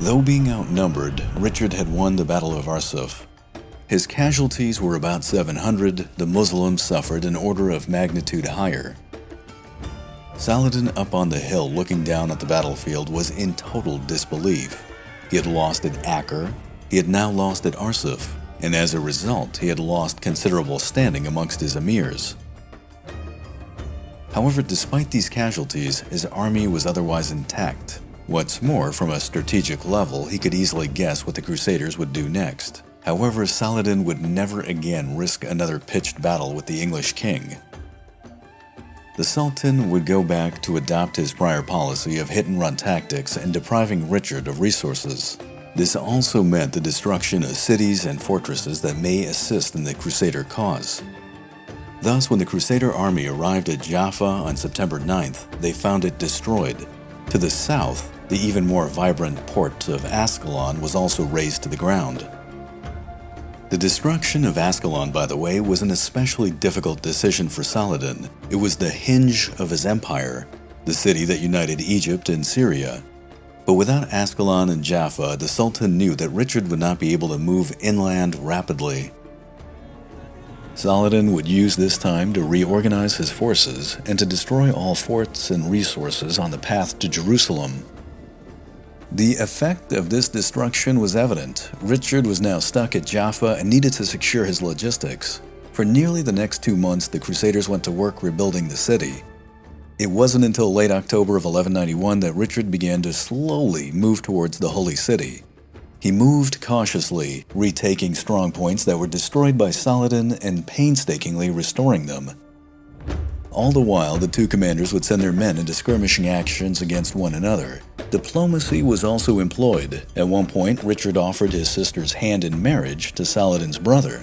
Though being outnumbered, Richard had won the Battle of Arsuf. His casualties were about 700, the Muslims suffered an order of magnitude higher. Saladin, up on the hill looking down at the battlefield, was in total disbelief. He had lost at Acre, he had now lost at Arsuf, and as a result, he had lost considerable standing amongst his emirs. However, despite these casualties, his army was otherwise intact. What's more, from a strategic level, he could easily guess what the Crusaders would do next. However, Saladin would never again risk another pitched battle with the English king. The Sultan would go back to adopt his prior policy of hit-and-run tactics and depriving Richard of resources. This also meant the destruction of cities and fortresses that may assist in the Crusader cause. Thus, when the Crusader army arrived at Jaffa on September 9th, they found it destroyed. To the south, the even more vibrant port of Ascalon was also razed to the ground. The destruction of Ascalon, by the way, was an especially difficult decision for Saladin. It was the hinge of his empire, the city that united Egypt and Syria. But without Ascalon and Jaffa, the Sultan knew that Richard would not be able to move inland rapidly. Saladin would use this time to reorganize his forces and to destroy all forts and resources on the path to Jerusalem. The effect of this destruction was evident. Richard was now stuck at Jaffa and needed to secure his logistics. For nearly the next 2 months, the Crusaders went to work rebuilding the city. It wasn't until late October of 1191 that Richard began to slowly move towards the Holy City. He moved cautiously, retaking strong points that were destroyed by Saladin and painstakingly restoring them. All the while, the two commanders would send their men into skirmishing actions against one another. Diplomacy was also employed. At one point, Richard offered his sister's hand in marriage to Saladin's brother.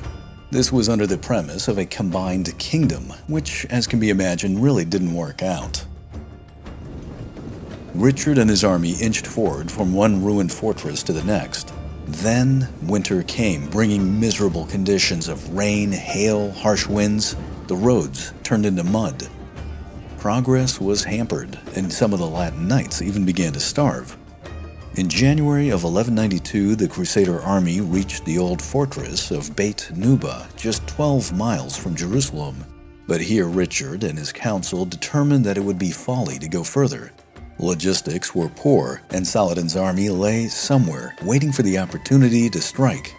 This was under the premise of a combined kingdom, which, as can be imagined, really didn't work out. Richard and his army inched forward from one ruined fortress to the next. Then winter came, bringing miserable conditions of rain, hail, harsh winds. The roads turned into mud. Progress was hampered, and some of the Latin knights even began to starve. In January of 1192, the Crusader army reached the old fortress of Bait Nuba, just 12 miles from Jerusalem. But here Richard and his council determined that it would be folly to go further. Logistics were poor, and Saladin's army lay somewhere, waiting for the opportunity to strike.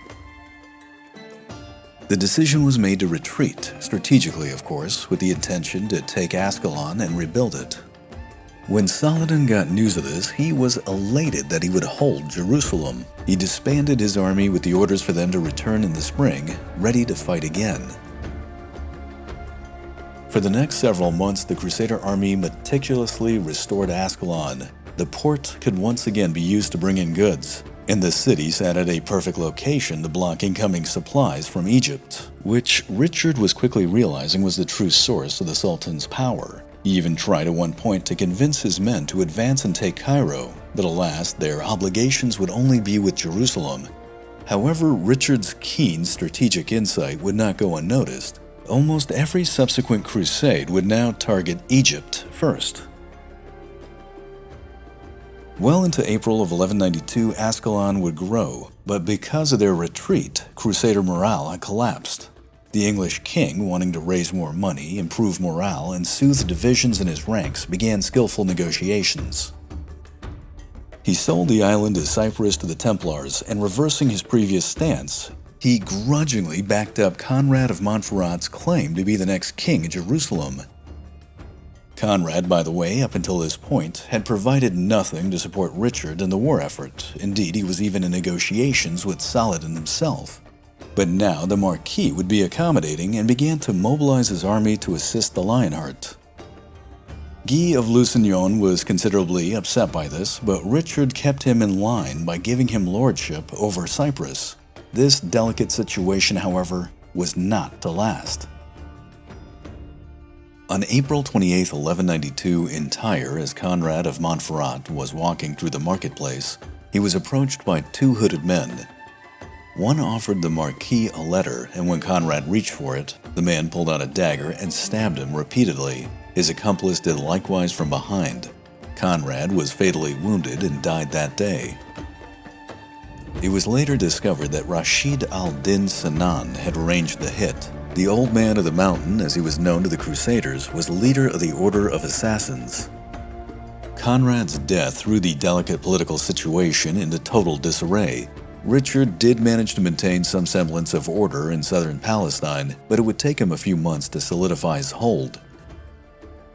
The decision was made to retreat, strategically of course, with the intention to take Ascalon and rebuild it. When Saladin got news of this, he was elated that he would hold Jerusalem. He disbanded his army with the orders for them to return in the spring, ready to fight again. For the next several months, the Crusader army meticulously restored Ascalon. The port could once again be used to bring in goods, and the city sat at a perfect location to block incoming supplies from Egypt, which Richard was quickly realizing was the true source of the Sultan's power. He even tried at one point to convince his men to advance and take Cairo, but alas, their obligations would only be with Jerusalem. However, Richard's keen strategic insight would not go unnoticed. Almost every subsequent crusade would now target Egypt first. Well into April of 1192, Ascalon would grow, but because of their retreat, Crusader morale had collapsed. The English king, wanting to raise more money, improve morale, and soothe divisions in his ranks, began skillful negotiations. He sold the island of Cyprus to the Templars, and reversing his previous stance, he grudgingly backed up Conrad of Montferrat's claim to be the next king of Jerusalem. Conrad, by the way, up until this point, had provided nothing to support Richard in the war effort. Indeed, he was even in negotiations with Saladin himself. But now the Marquis would be accommodating and began to mobilize his army to assist the Lionheart. Guy of Lusignan was considerably upset by this, but Richard kept him in line by giving him lordship over Cyprus. This delicate situation, however, was not to last. On April 28, 1192, in Tyre, as Conrad of Montferrat was walking through the marketplace, he was approached by two hooded men. One offered the Marquis a letter, and when Conrad reached for it, the man pulled out a dagger and stabbed him repeatedly. His accomplice did likewise from behind. Conrad was fatally wounded and died that day. It was later discovered that Rashid al-Din Sinan had arranged the hit. The Old Man of the Mountain, as he was known to the Crusaders, was leader of the Order of Assassins. Conrad's death threw the delicate political situation into total disarray. Richard did manage to maintain some semblance of order in southern Palestine, but it would take him a few months to solidify his hold.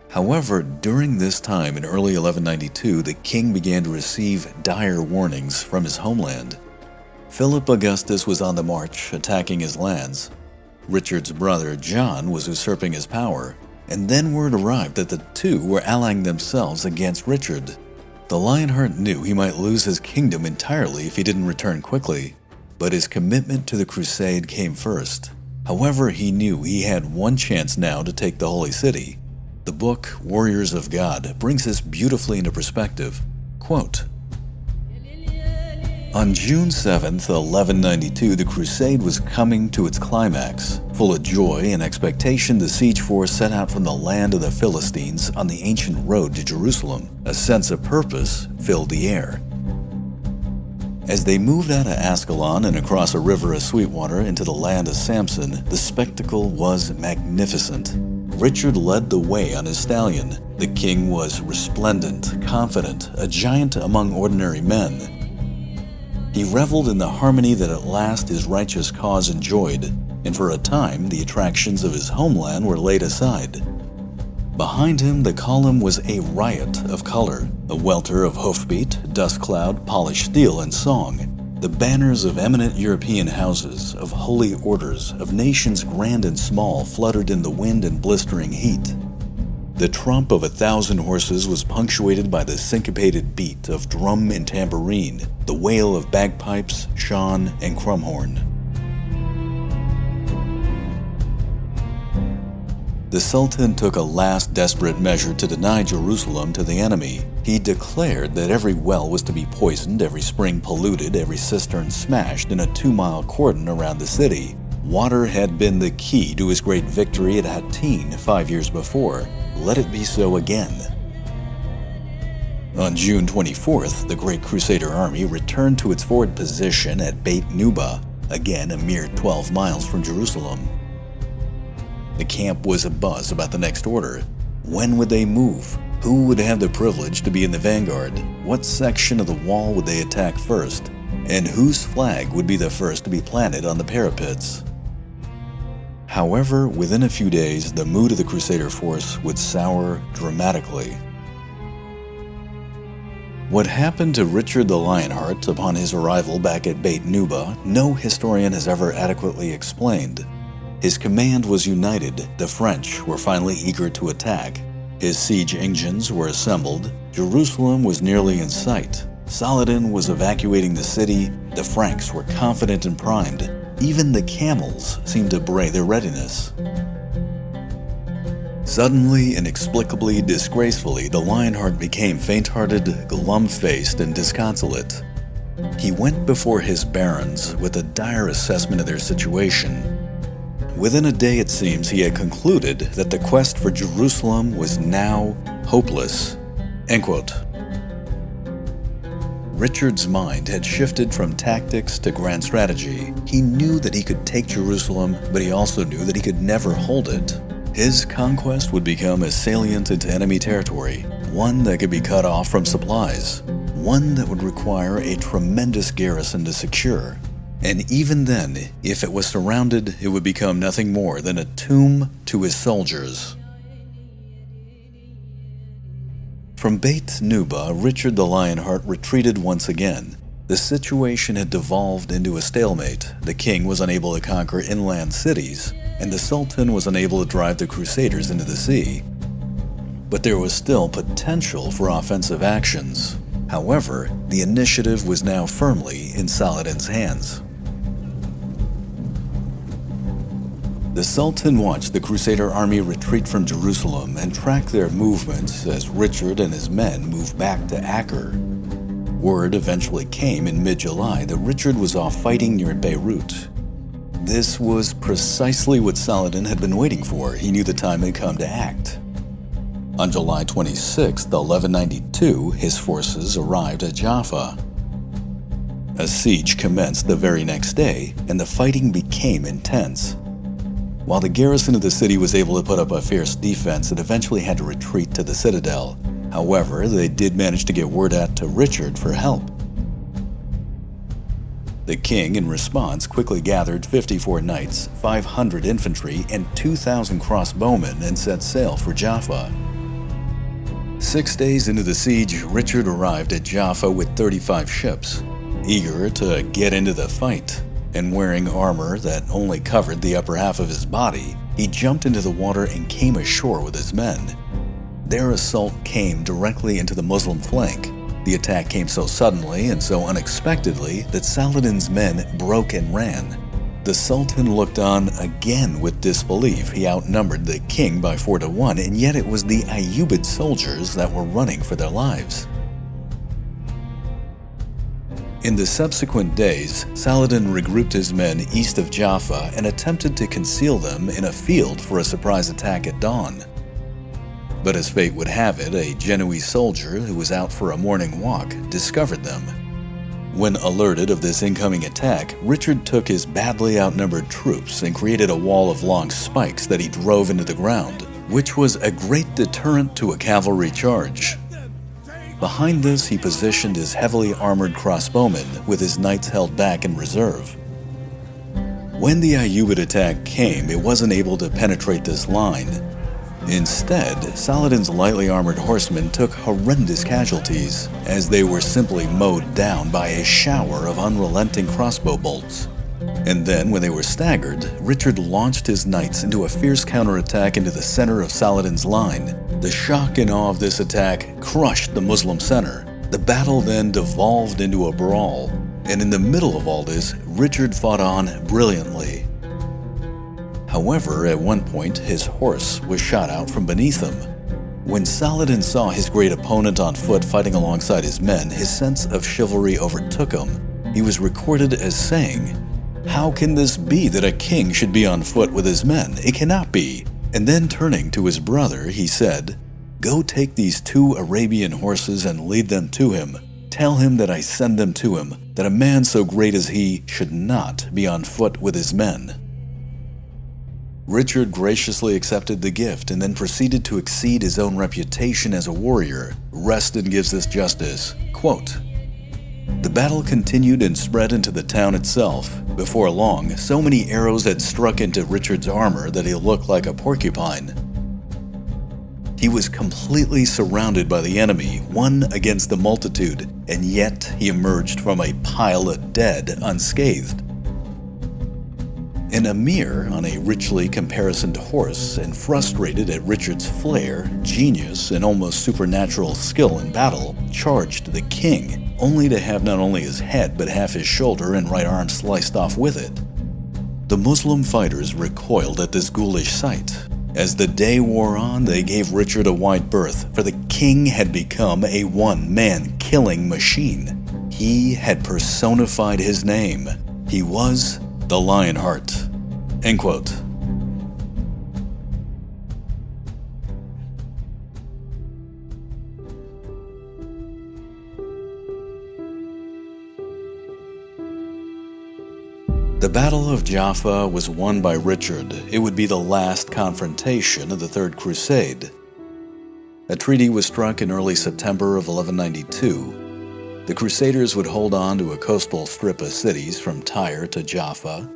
However, during this time in early 1192, the king began to receive dire warnings from his homeland. Philip Augustus was on the march, attacking his lands. Richard's brother John was usurping his power, and then word arrived that the two were allying themselves against Richard. The Lionheart knew he might lose his kingdom entirely if he didn't return quickly, but his commitment to the crusade came first. However, he knew he had one chance now to take the Holy City. The book, Warriors of God, brings this beautifully into perspective. Quote, on June 7th, 1192, the crusade was coming to its climax. Full of joy and expectation, the siege force set out from the land of the Philistines on the ancient road to Jerusalem. A sense of purpose filled the air. As they moved out of Ascalon and across a river of Sweetwater into the land of Samson, the spectacle was magnificent. Richard led the way on his stallion. The king was resplendent, confident, a giant among ordinary men. He reveled in the harmony that at last his righteous cause enjoyed, and for a time the attractions of his homeland were laid aside. Behind him, the column was a riot of color, a welter of hoofbeat, dust cloud, polished steel, and song. The banners of eminent European houses, of holy orders, of nations grand and small fluttered in the wind and blistering heat. The trump of 1,000 horses was punctuated by the syncopated beat of drum and tambourine, the wail of bagpipes, shan, and crumhorn. The Sultan took a last desperate measure to deny Jerusalem to the enemy. He declared that every well was to be poisoned, every spring polluted, every cistern smashed in a 2-mile cordon around the city. Water had been the key to his great victory at Hattin 5 years before. Let it be so again. On June 24th, the Great Crusader army returned to its forward position at Bait Nuba, again a mere 12 miles from Jerusalem. The camp was abuzz about the next order. When would they move? Who would have the privilege to be in the vanguard? What section of the wall would they attack first? And whose flag would be the first to be planted on the parapets? However, within a few days, the mood of the Crusader force would sour dramatically. What happened to Richard the Lionheart upon his arrival back at Bait Nuba, no historian has ever adequately explained. His command was united, the French were finally eager to attack. His siege engines were assembled, Jerusalem was nearly in sight. Saladin was evacuating the city, the Franks were confident and primed. Even the camels seemed to bray their readiness. Suddenly, inexplicably, disgracefully, the Lionheart became faint-hearted, glum-faced, and disconsolate. He went before his barons with a dire assessment of their situation. Within a day, it seems, he had concluded that the quest for Jerusalem was now hopeless. End quote. Richard's mind had shifted from tactics to grand strategy. He knew that he could take Jerusalem, but he also knew that he could never hold it. His conquest would become a salient into enemy territory, one that could be cut off from supplies, one that would require a tremendous garrison to secure. And even then, if it was surrounded, it would become nothing more than a tomb to his soldiers. From Bait Nuba, Richard the Lionheart retreated once again. The situation had devolved into a stalemate. The king was unable to conquer inland cities, and the Sultan was unable to drive the Crusaders into the sea. But there was still potential for offensive actions. However, the initiative was now firmly in Saladin's hands. The Sultan watched the Crusader army retreat from Jerusalem and tracked their movements as Richard and his men moved back to Acre. Word eventually came in mid-July that Richard was off fighting near Beirut. This was precisely what Saladin had been waiting for. He knew the time had come to act. On July 26, 1192, his forces arrived at Jaffa. A siege commenced the very next day, and the fighting became intense. While the garrison of the city was able to put up a fierce defense, it eventually had to retreat to the citadel. However, they did manage to get word out to Richard for help. The king, in response, quickly gathered 54 knights, 500 infantry, and 2,000 crossbowmen and set sail for Jaffa. 6 days into the siege, Richard arrived at Jaffa with 35 ships, eager to get into the fight, and wearing armor that only covered the upper half of his body, he jumped into the water and came ashore with his men. Their assault came directly into the Muslim flank. The attack came so suddenly and so unexpectedly that Saladin's men broke and ran. The Sultan looked on again with disbelief. He outnumbered the king by 4 to 1, and yet it was the Ayyubid soldiers that were running for their lives. In the subsequent days, Saladin regrouped his men east of Jaffa and attempted to conceal them in a field for a surprise attack at dawn. But as fate would have it, a Genoese soldier who was out for a morning walk discovered them. When alerted of this incoming attack, Richard took his badly outnumbered troops and created a wall of long spikes that he drove into the ground, which was a great deterrent to a cavalry charge. Behind this, he positioned his heavily armored crossbowmen, with his knights held back in reserve. When the Ayyubid attack came, it wasn't able to penetrate this line. Instead, Saladin's lightly armored horsemen took horrendous casualties, as they were simply mowed down by a shower of unrelenting crossbow bolts. And then, when they were staggered, Richard launched his knights into a fierce counterattack into the center of Saladin's line. The shock and awe of this attack crushed the Muslim center. The battle then devolved into a brawl, and in the middle of all this, Richard fought on brilliantly. However, at one point, his horse was shot out from beneath him. When Saladin saw his great opponent on foot fighting alongside his men, his sense of chivalry overtook him. He was recorded as saying, "How can this be that a king should be on foot with his men? It cannot be." And then turning to his brother, he said, "Go take these 2 Arabian horses and lead them to him. Tell him that I send them to him, that a man so great as he should not be on foot with his men." Richard graciously accepted the gift and then proceeded to exceed his own reputation as a warrior. Reston gives this justice, quote, "The battle continued and spread into the town itself. Before long, so many arrows had struck into Richard's armor that he looked like a porcupine. He was completely surrounded by the enemy, one against the multitude, and yet he emerged from a pile of dead unscathed. An emir on a richly caparisoned horse, and frustrated at Richard's flair, genius, and almost supernatural skill in battle, charged the king, only to have not only his head but half his shoulder and right arm sliced off with it. The Muslim fighters recoiled at this ghoulish sight. As the day wore on, they gave Richard a wide berth, for the king had become a one-man killing machine. He had personified his name. He was the Lionheart." End quote. The Battle of Jaffa was won by Richard. It would be the last confrontation of the Third Crusade. A treaty was struck in early September of 1192. The Crusaders would hold on to a coastal strip of cities from Tyre to Jaffa.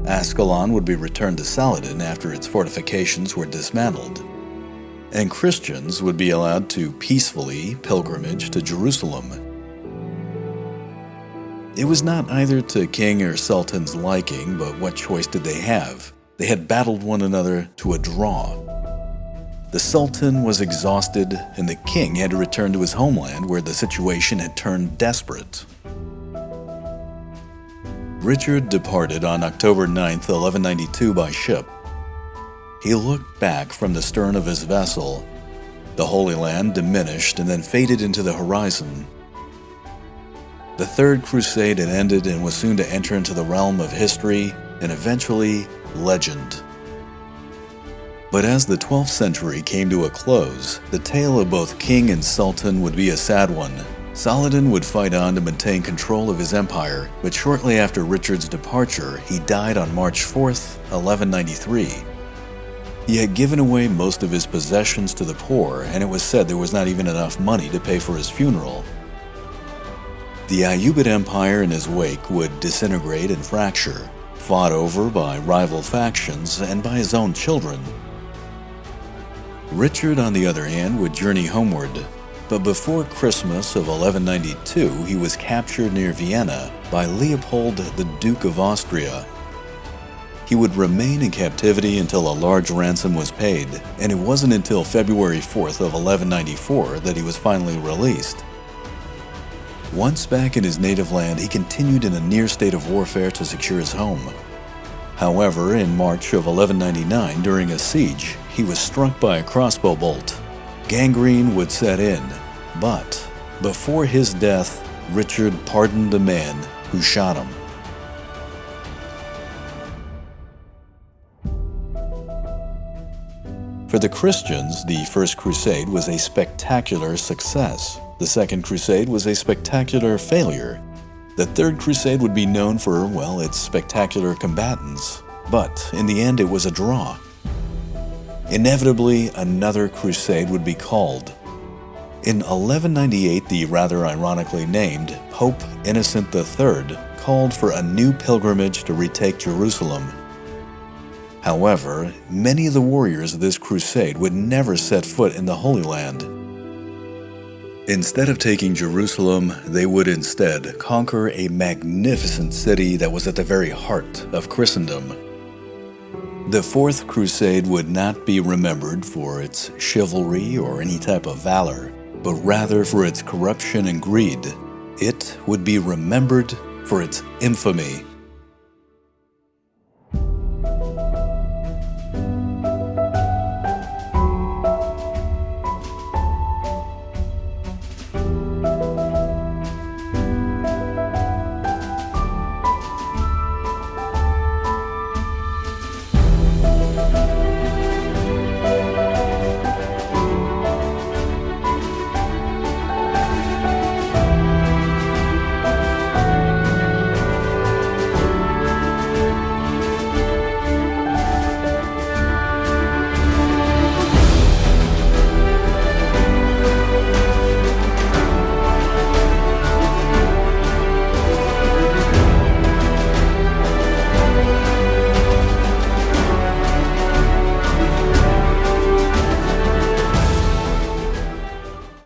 Ascalon would be returned to Saladin after its fortifications were dismantled, and Christians would be allowed to peacefully pilgrimage to Jerusalem. It was not either to King or Sultan's liking, but what choice did they have? They had battled one another to a draw. The Sultan was exhausted, and the king had to return to his homeland where the situation had turned desperate. Richard departed on October 9th, 1192 by ship. He looked back from the stern of his vessel. The Holy Land diminished and then faded into the horizon. The Third Crusade had ended and was soon to enter into the realm of history and eventually legend. But as the 12th century came to a close, the tale of both king and sultan would be a sad one. Saladin would fight on to maintain control of his empire, but shortly after Richard's departure, he died on March 4th, 1193. He had given away most of his possessions to the poor, and it was said there was not even enough money to pay for his funeral. The Ayyubid Empire in his wake would disintegrate and fracture, fought over by rival factions and by his own children. Richard, on the other hand, would journey homeward, but before Christmas of 1192 he was captured near Vienna by Leopold, the Duke of Austria. He would remain in captivity until a large ransom was paid, and it wasn't until February 4th of 1194 that he was finally released. Once back in his native land, he continued in a near state of warfare to secure his home. However, in March of 1199, during a siege, he was struck by a crossbow bolt. Gangrene would set in, but before his death, Richard pardoned the man who shot him. For the Christians, the First Crusade was a spectacular success. The Second Crusade was a spectacular failure. The Third Crusade would be known for, well, its spectacular combatants. But in the end, it was a draw. Inevitably, another crusade would be called. In 1198, the rather ironically named Pope Innocent III called for a new pilgrimage to retake Jerusalem. However, many of the warriors of this crusade would never set foot in the Holy Land. Instead of taking Jerusalem, they would instead conquer a magnificent city that was at the very heart of Christendom. The Fourth Crusade would not be remembered for its chivalry or any type of valor, but rather for its corruption and greed. It would be remembered for its infamy.